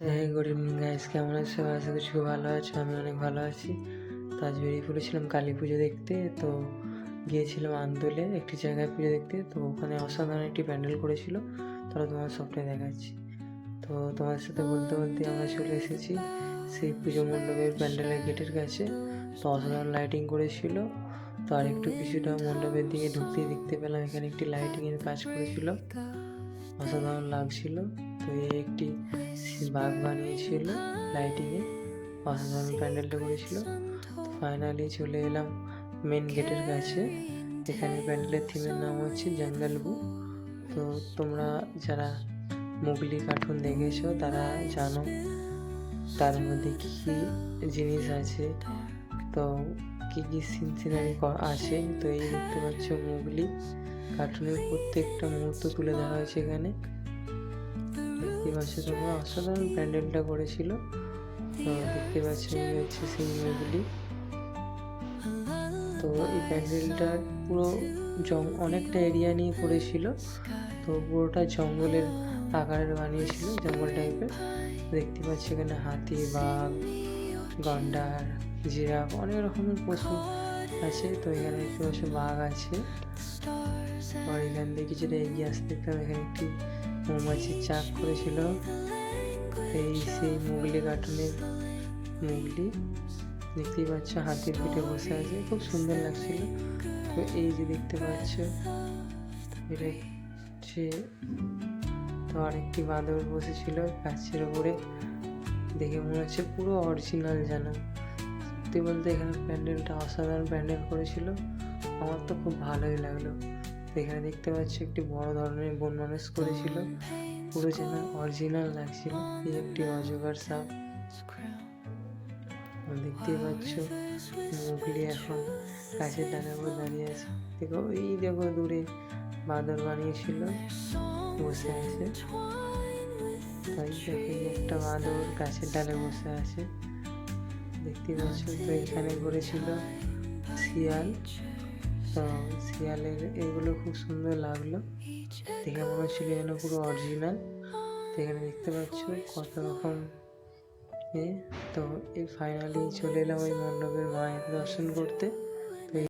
হ্যাঁ, good evening guys, কেমন আছো? আশা করছি খুব ভালো আছো। আমি অনেক ভালো আছি। তো আজ বেরিয়ে পড়েছিলাম কালী পুজো দেখতে। তো গিয়েছিলাম আন্দোলে একটি জায়গায় পুজো দেখতে। তো ওখানে অসাধারণ একটি প্যান্ডেল করেছিল। তাহলে তোমার সবটাই দেখাচ্ছি। তো তোমার সাথে বলতে বলতে আমরা চলে এসেছি সেই পুজো মণ্ডপের প্যান্ডেলের গেটের কাছে। তো অসাধারণ লাইটিং করেছিল। তো আর একটু কিছুটা মণ্ডপের দিকে ঢুকতেই দেখতে পেলাম এখানে একটি লাইটিংয়ের কাজ করেছিল, অসাধারণ লাগছিল। তো এই একটি বাঘ বানিয়েছিল লাইটিংয়ে, অসাধারণ প্যান্ডেলটা করেছিল। তো ফাইনালি চলে এলাম মেন গেটের কাছে। এখানে প্যান্ডেলের থিমের নাম হচ্ছে জঙ্গল বুক। তো তোমরা যারা মুগলি কার্টুন দেখেছো তারা জানো তার মধ্যে কী কী জিনিস আছে, তো কী কী সিনারি আছে। তো এই দেখতে পাচ্ছ মুগলি কার্টুনের প্রত্যেকটা মুহূর্ত তুলে ধরা হয়েছে এখানে। দেখতে পাচ্ছ তোমরা, অসাধারণ প্যান্ডেলটা করেছিল। তো দেখতে পাচ্ছ এই হচ্ছে সেই মুগলি। তো এই প্যান্ডেলটার পুরো অনেকটা এরিয়া নিয়ে করেছিল। তো পুরোটা জঙ্গলের আকারের বানিয়েছিল, জঙ্গল টাইপের। দেখতে পাচ্ছি এখানে হাতি, বাঘ, গন্ডার, জিরাফ, অনেক রকমের পশু আছে। তো এখানে দেখতে পাচ্ছ বাঘ আছে। আর এখান থেকে কিছুটা এগিয়ে আসতে দেখতাম এখানে একটি মৌমাছির চাক করেছিল। এই সেই মুগলি কার্টুনের মুগলি। দেখতেই পাচ্ছ হাতির পিঠে বসে আছে, খুব সুন্দর লাগছিল। তো এই যে দেখতে পাচ্ছ এটা হচ্ছে, তো আরেকটি বাঁদর বসেছিল গাছের উপরে। দেখে মনে হচ্ছে পুরো অরিজিনাল যেন। সত্যি বলতে এখানে প্যান্ডেলটা অসাধারণ প্যান্ডেল করেছিল, আমার তো খুব ভালোই লাগলো। এখানে দেখতে পাচ্ছি একটি বড় ধরনের বন মানুষ করেছিল, পুরো যেন অরিজিনাল লাগছিল। এই একটি অজগর সাপ দেখতেই পাচ্ছ। মুগলি এখন গাছের ডালের উপর দাঁড়িয়ে আছে। দেখো এই দেখো দূরে বাঁদর বানিয়েছিল বসে আছে। তাই দেখো একটা বাঁদর গাছের ডালে বসে আছে, দেখতেই পাচ্ছ। তো এখানে করেছিল শিয়াল। তো শিয়ালের এগুলো খুব সুন্দর লাগলো, দেখে মনে হচ্ছিল যেন পুরো অরিজিনাল। তো এখানে দেখতে পাচ্ছ কত রকম। তো এই ফাইনালি চলে এলাম ওই মণ্ডপের মায়ের দর্শন করতে।